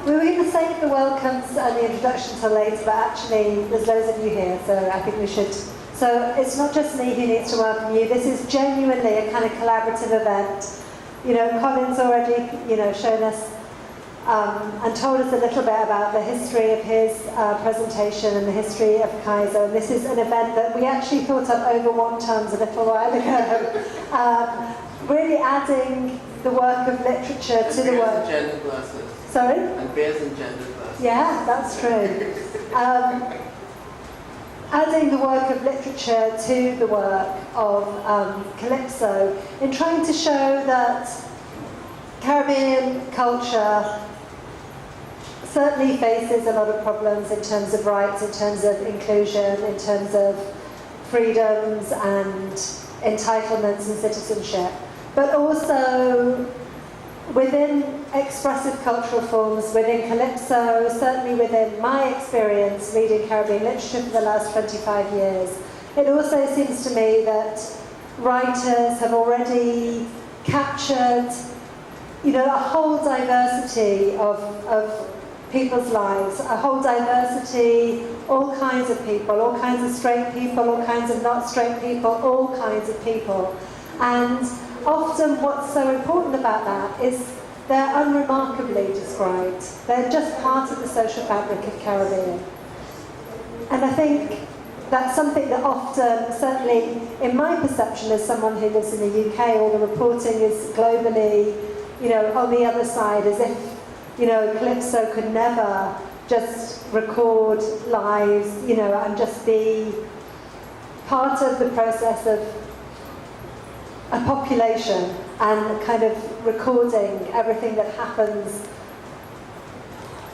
We were going to save the welcomes and the introduction till later, but actually there's loads of you here, so I think we should. So it's not just me who needs to welcome you. This is genuinely a kind of collaborative event. You know, Colin's already, shown us and told us a little bit about the history of his presentation and the history of Kaiser. And this is an event that we actually thought up over wontons a little while ago. Really adding the work of literature to the work. And gender classes. Sorry? And bears and gender classes. Yeah, that's true. Adding the work of literature to the work of Calypso in trying to show that Caribbean culture certainly faces a lot of problems in terms of rights, in terms of inclusion, in terms of freedoms and entitlements and citizenship, but also within expressive cultural forms, within Calypso, certainly within my experience reading Caribbean literature for the last 25 years, it also seems to me that writers have already captured, a whole diversity of people's lives, a whole diversity, all kinds of people, all kinds of straight people, all kinds of not straight people, all kinds of people. And often what's so important about that is they're unremarkably described. They're just part of the social fabric of Caribbean. And I think that's something that often, certainly in my perception as someone who lives in the UK, all the reporting is globally, on the other side, as if, Calypso could never just record lives, and just be part of the process of a population and kind of recording everything that happens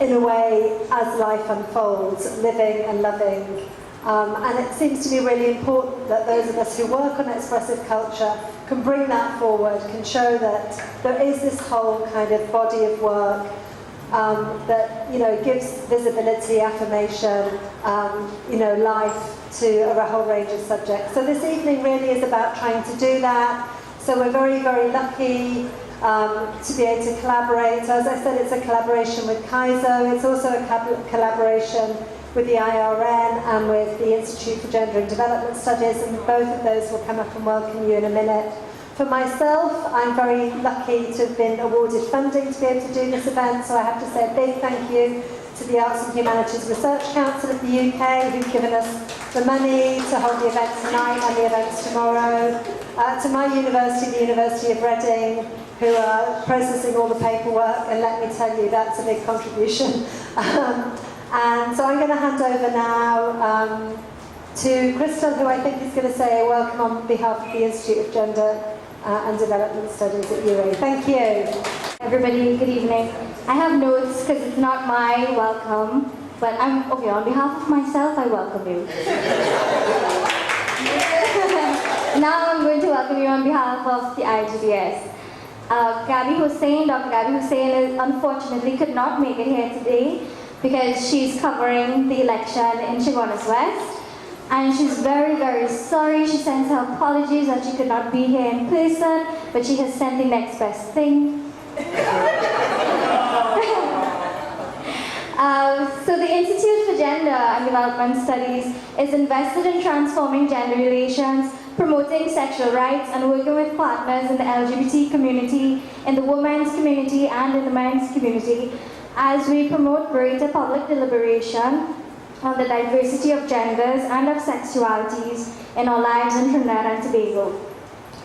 in a way as life unfolds, living and loving. And it seems to be really important that those of us who work on expressive culture can bring that forward, can show that there is this whole kind of body of work that gives visibility, affirmation, life to a whole range of subjects. So this evening really is about trying to do that. So we're very, very lucky to be able to collaborate. So as I said, it's a collaboration with Kaiser. It's also a collaboration with the IRN and with the Institute for Gender and Development Studies, and both of those will come up and welcome you in a minute. For myself, I'm very lucky to have been awarded funding to be able to do this event, so I have to say a big thank you to the Arts and Humanities Research Council of the UK, who've given us the money to hold the event tonight and the events tomorrow. To my university, the University of Reading, who are processing all the paperwork, and let me tell you, that's a big contribution. And so I'm going to hand over now to Crystal, who I think is going to say a welcome on behalf of the Institute of Gender and Development Studies at UA. Thank you. Everybody, good evening. I have notes because it's not my welcome, but on behalf of myself, I welcome you. Now I'm going to welcome you on behalf of the IGDS. Dr. Gabby Hussain unfortunately could not make it here today because she's covering the election in Chaguanas West. And she's very, very sorry. She sends her apologies that she could not be here in person, but she has sent the next best thing. So the Institute for Gender and Development Studies is invested in transforming gender relations, promoting sexual rights, and working with partners in the LGBT community, in the women's community, and in the men's community as we promote greater public deliberation on the diversity of genders and of sexualities in our lives in Trinidad and Tobago.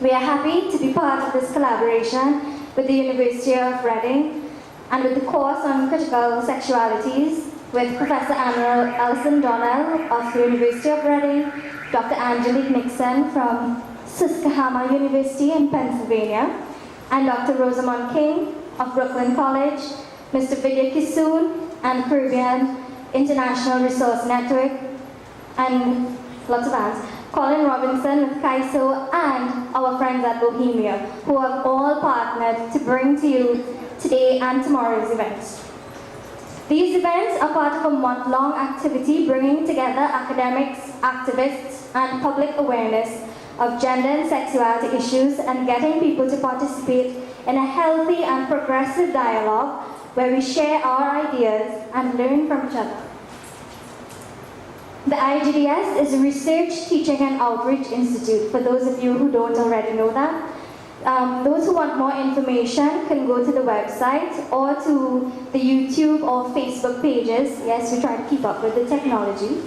We are happy to be part of this collaboration with the University of Reading and with the course on critical sexualities with Professor Alison Donnell of the University of Reading, Dr. Angelique Nixon from Susquehanna University in Pennsylvania, and Dr. Rosamond King of Brooklyn College, Mr. Vidya Kisoon and Caribbean International Resource Network, and lots of hands, Colin Robinson with KAISO, and our friends at Bohemia, who have all partnered to bring to you today and tomorrow's events. These events are part of a month-long activity bringing together academics, activists, and public awareness of gender and sexuality issues and getting people to participate in a healthy and progressive dialogue where we share our ideas and learn from each other. The IGDS is a research, teaching and outreach institute, for those of you who don't already know that. Those who want more information can go to the website or to the YouTube or Facebook pages. Yes, we try to keep up with the technology.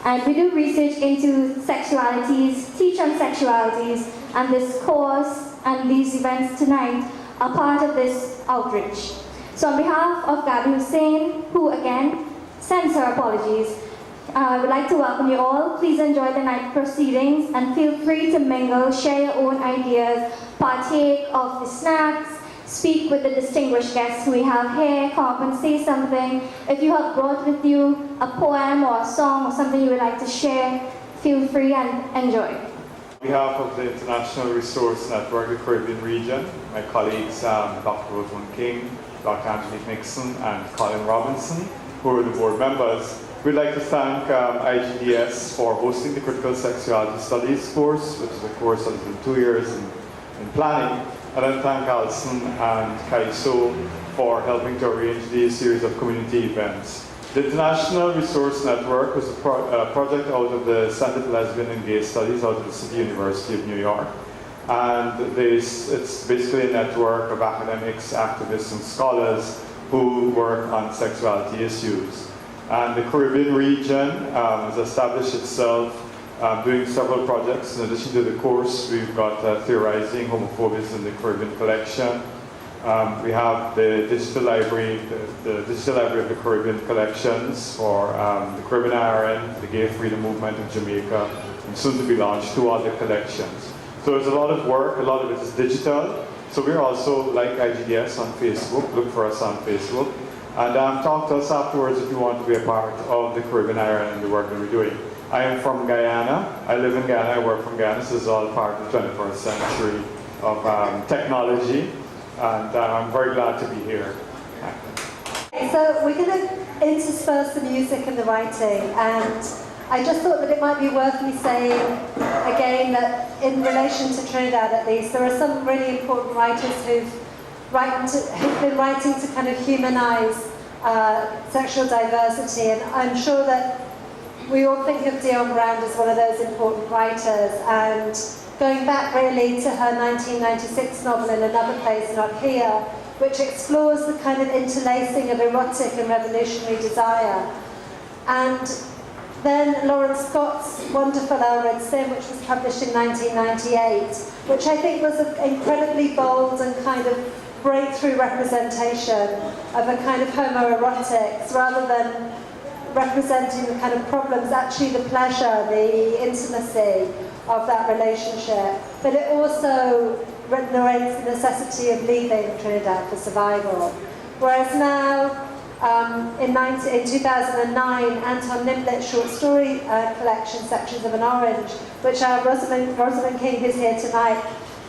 And we do research into sexualities, teach on sexualities, and this course and these events tonight are part of this outreach. So on behalf of Gabby Hussain, who again sends her apologies, I would like to welcome you all. Please enjoy the night proceedings and feel free to mingle, share your own ideas, partake of the snacks, speak with the distinguished guests we have here, come up and say something. If you have brought with you a poem or a song or something you would like to share, feel free and enjoy. On behalf of the International Resource Network, the Caribbean region, my colleagues Dr. Rosamund King, Dr. Angelique Nixon, and Colin Robinson, who are the board members, we'd like to thank IGDS for hosting the Critical Sexuality Studies course, which is a course that has been 2 years in planning. And then thank Alison and Kaiso for helping to arrange these series of community events. The International Resource Network was a project out of the Center for Lesbian and Gay Studies out of the City University of New York. And it's basically a network of academics, activists, and scholars who work on sexuality issues. And the Caribbean region has established itself doing several projects. In addition to the course, we've got Theorizing Homophobias in the Caribbean Collection. We have the Digital Library, the Digital Library of the Caribbean Collections for the Caribbean IRN, the Gay Freedom Movement of Jamaica, and soon to be launched 2 other collections. So there's a lot of work, a lot of it is digital. So we're also, like IGDS, on Facebook. Look for us on Facebook. And talk to us afterwards if you want to be a part of the Caribbean IRN and the work that we're doing. I am from Guyana. I live in Guyana. I work from Guyana. This is all part of the 21st century of technology. And I'm very glad to be here. So we're going to intersperse the music and the writing. And I just thought that it might be worth me saying again that in relation to Trinidad at least, there are some really important writers who've been writing to kind of humanize sexual diversity, and I'm sure that we all think of Dion Brand as one of those important writers, and going back really to her 1996 novel In Another Place Not Here, which explores the kind of interlacing of erotic and revolutionary desire. And then Lauren Scott's wonderful El Red Sin, which was published in 1998, which I think was an incredibly bold and kind of breakthrough representation of a kind of homoerotics, rather than representing the kind of problems, actually the pleasure, the intimacy of that relationship. But it also narrates the necessity of leaving Trinidad for survival. Whereas now, in 2009, Anton Nimblich's short story collection, Sections of an Orange, which our Rosamund King, who's here tonight,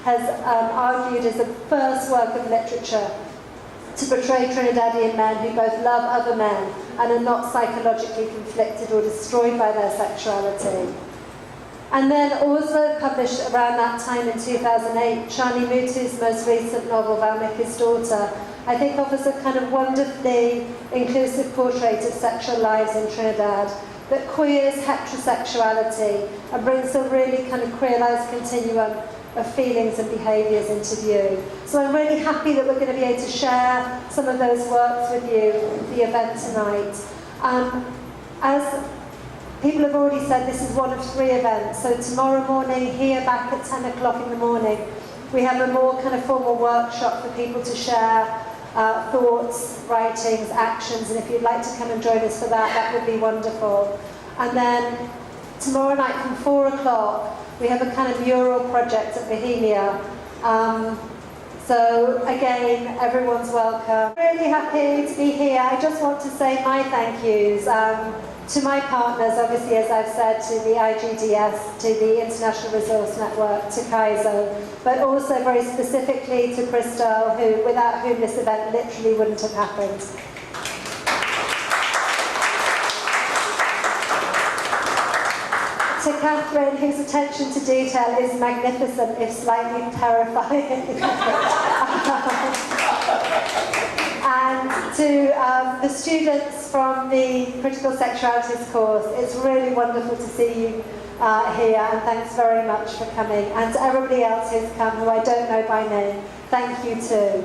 has argued is the first work of literature to portray Trinidadian men who both love other men and are not psychologically conflicted or destroyed by their sexuality. And then also published around that time in 2008, Shani Mutu's most recent novel, Valmiki's Daughter, I think offers a kind of wonderfully inclusive portrait of sexual lives in Trinidad that queers heterosexuality and brings a really kind of queerized continuum of feelings and behaviours into view. So I'm really happy that we're going to be able to share some of those works with you at the event tonight. As people have already said, this is one of 3 events. So tomorrow morning, here back at 10 o'clock in the morning, we have a more kind of formal workshop for people to share thoughts, writings, actions, and if you'd like to come and join us for that, that would be wonderful. And then tomorrow night from 4 o'clock, we have a kind of mural project at Bohemia. So again, everyone's welcome. Really happy to be here. I just want to say my thank yous to my partners, obviously, as I've said, to the IGDS, to the International Resource Network, to Kaizo, but also very specifically to Crystal, without whom this event literally wouldn't have happened. To Catherine, whose attention to detail is magnificent, if slightly terrifying. And to the students from the Critical Sexualities course. It's really wonderful to see you here, and thanks very much for coming. And to everybody else who's come, who I don't know by name, thank you too.